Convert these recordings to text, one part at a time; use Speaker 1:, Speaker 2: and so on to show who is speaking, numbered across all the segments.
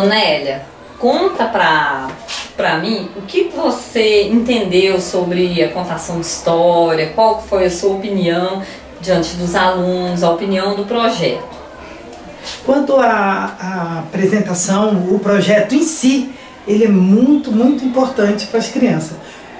Speaker 1: Nélia, conta pra mim o que você entendeu sobre a contação de história, qual foi a sua opinião diante dos alunos, a opinião do projeto.
Speaker 2: Quanto à apresentação, o projeto em si, ele é muito importante para as crianças.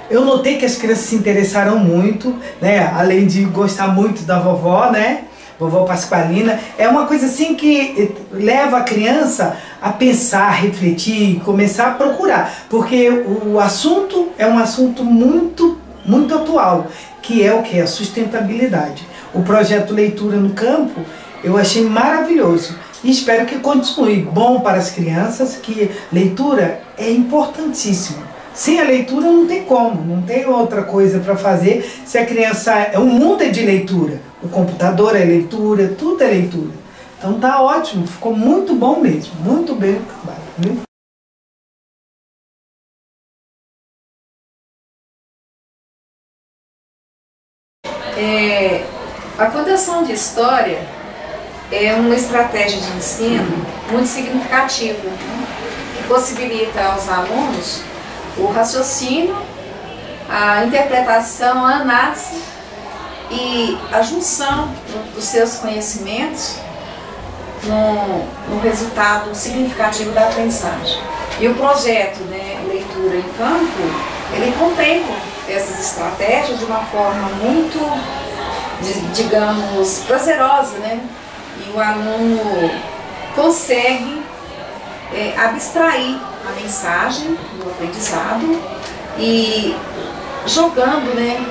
Speaker 2: Eu notei que as crianças se interessaram muito, né? Além de gostar muito da vovó, né? Vovó Pasqualina. É uma coisa assim que leva a criança a pensar, refletir, começar a procurar. Porque o assunto é um assunto muito atual, que é o que? A sustentabilidade. O projeto Leitura no Campo, eu achei maravilhoso. E espero que continue bom para as crianças, que leitura é importantíssimo. Sem a leitura não tem como, não tem outra coisa para fazer. Se a criança... O mundo é de leitura. O computador é leitura, tudo é leitura. Então tá ótimo, ficou muito bom mesmo. Muito bem acabado, viu?
Speaker 3: A contação de história é uma estratégia de ensino muito significativa, que possibilita aos alunos o raciocínio, a interpretação, a análise e a junção dos seus conhecimentos no resultado significativo da aprendizagem. E o projeto, né, Leitura em Campo, ele contempla essas estratégias de uma forma muito, digamos, prazerosa, né? E o aluno consegue abstrair a mensagem do aprendizado e jogando, né,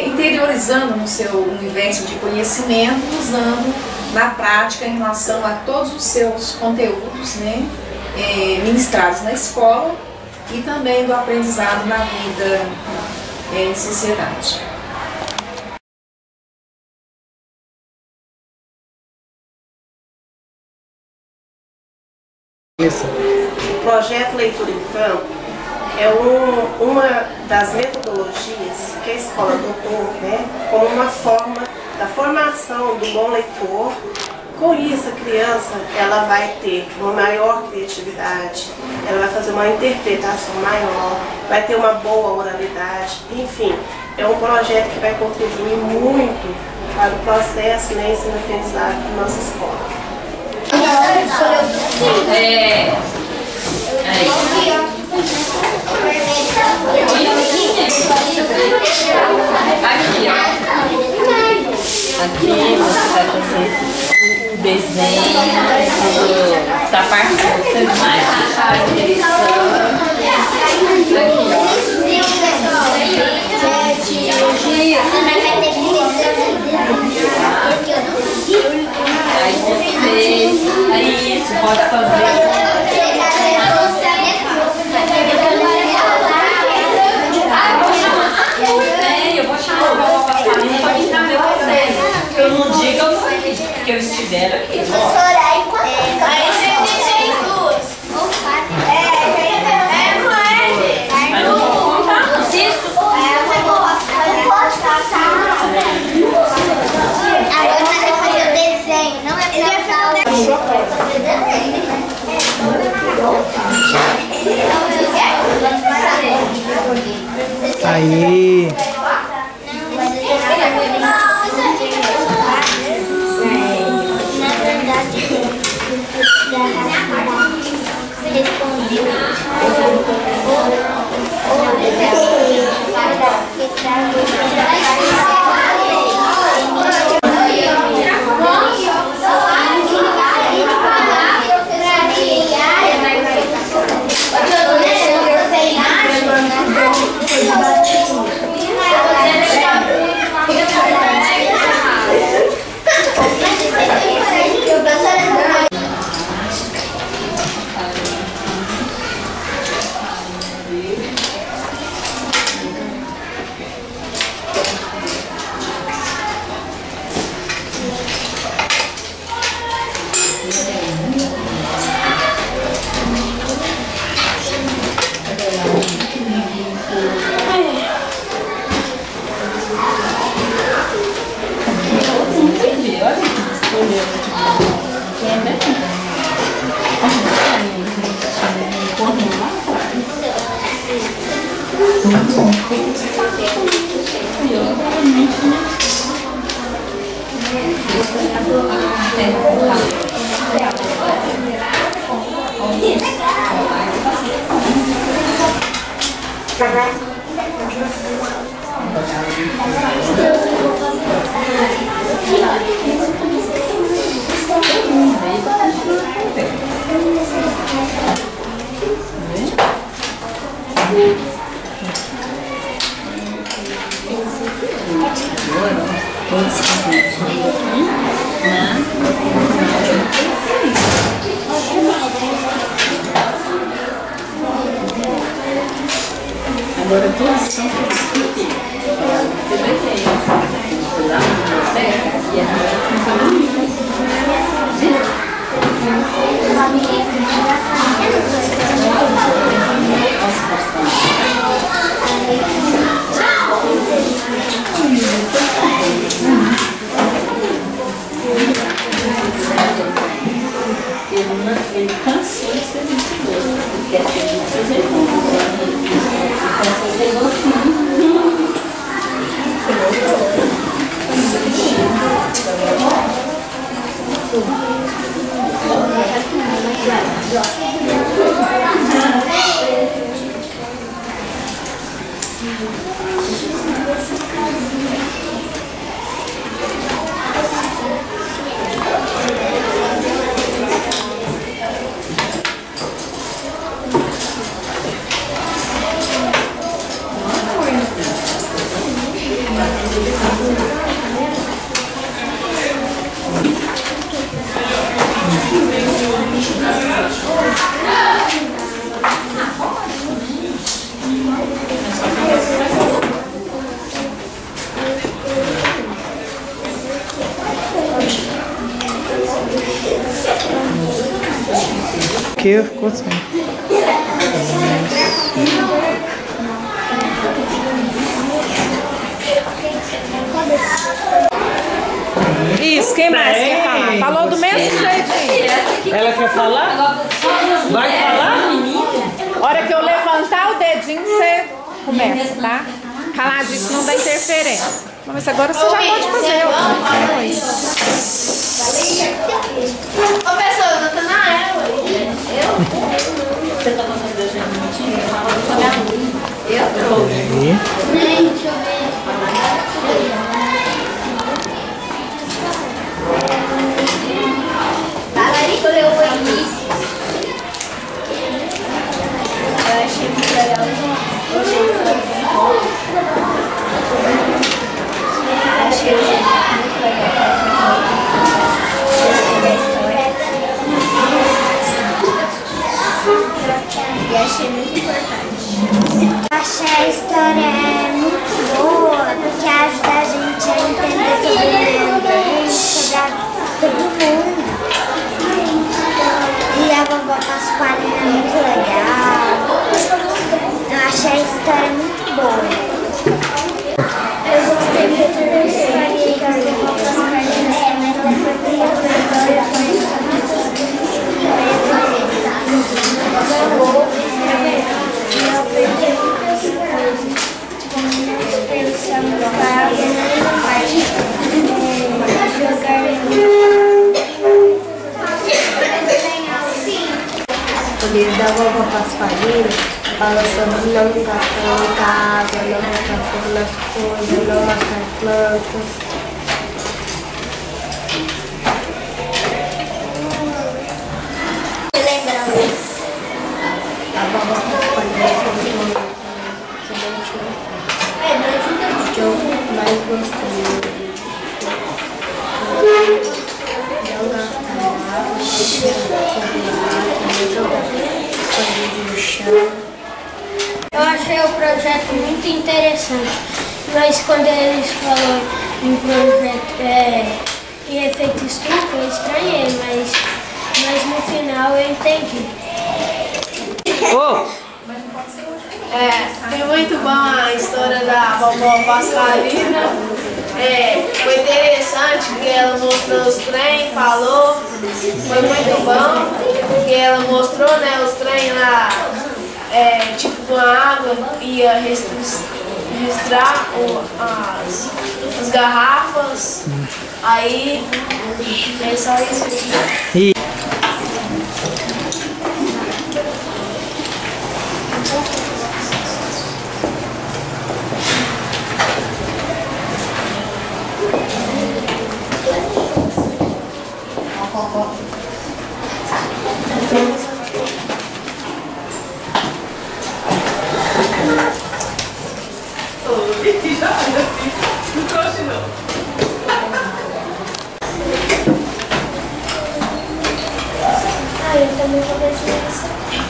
Speaker 3: interiorizando no seu universo de conhecimento, usando na prática em relação a todos os seus conteúdos, né, ministrados na escola e também do aprendizado na vida em sociedade.
Speaker 4: O projeto Leitura em Campo é uma das metodologias que a escola adotou, né, como uma forma da formação do bom leitor. Com isso, a criança ela vai ter uma maior criatividade, ela vai fazer uma interpretação maior, vai ter uma boa oralidade, enfim, é um projeto que vai contribuir muito para o processo, né, ensino-aprendizado da nossa escola.
Speaker 1: Aqui você vai fazer o desenho da parte que você mais achar interessante. Aí isso, pode fazer. Eu vou chamar o vovó Pasqualina para pintar meu desenho. Eu não digo que eu estiver aqui. Mas não vou contar, não.
Speaker 5: Agora nós vamos fazer o desenho, não é pra
Speaker 2: Aí.
Speaker 5: Na verdade, respondeu.
Speaker 1: Agora todos estão aqui. Ele cansou de ser mentiroso, ele quer ser mentiroso.
Speaker 2: Que ficou assim.
Speaker 6: Isso, quem mais quer falar? Falou do mesmo jeitinho.
Speaker 2: Ela quer falar? Vai falar?
Speaker 6: Hora que eu levantar o dedinho, você começa, tá? Caladinho, não dá interferência. Mas agora você já pode fazer.
Speaker 5: Professor, eu tô na ela.
Speaker 1: Você tá contando Deus de mentira? Eu falo com a minha mãe. Eu tô.
Speaker 5: Deixa eu ver. Talarico leu o início. Eu achei muito legal. Eu achei muito legal. Achei muito legal. E achei muito importante. Achei a história muito boa, porque ajuda a gente a entender sobre o meio ambiente, sobre o mundo. E a vovó Pasqualina é muito legal. Eu achei a história muito boa. Eu gostei muito da história que a vovó Pasqualina é mais o livro da vovó Pasqualina fala sobre não gastar muita água, não botar fogo nas coisas, não matar plantas. Lembrando isso, a vovó Pasqualina foi uma que eu mais gostei. Não gastar água, no chão. Eu achei o projeto muito interessante, mas quando eles falaram em projeto e efeito estufa, eu estranhei, mas no final eu entendi.
Speaker 7: Foi muito bom a história da vovó Pasqualina. Foi interessante porque ela mostrou os trem, falou. Foi muito bom porque ela mostrou, né, os trem lá, tipo com a água ia registrar as garrafas, aí é só isso aqui.
Speaker 5: Ah, eu também vou ver essa.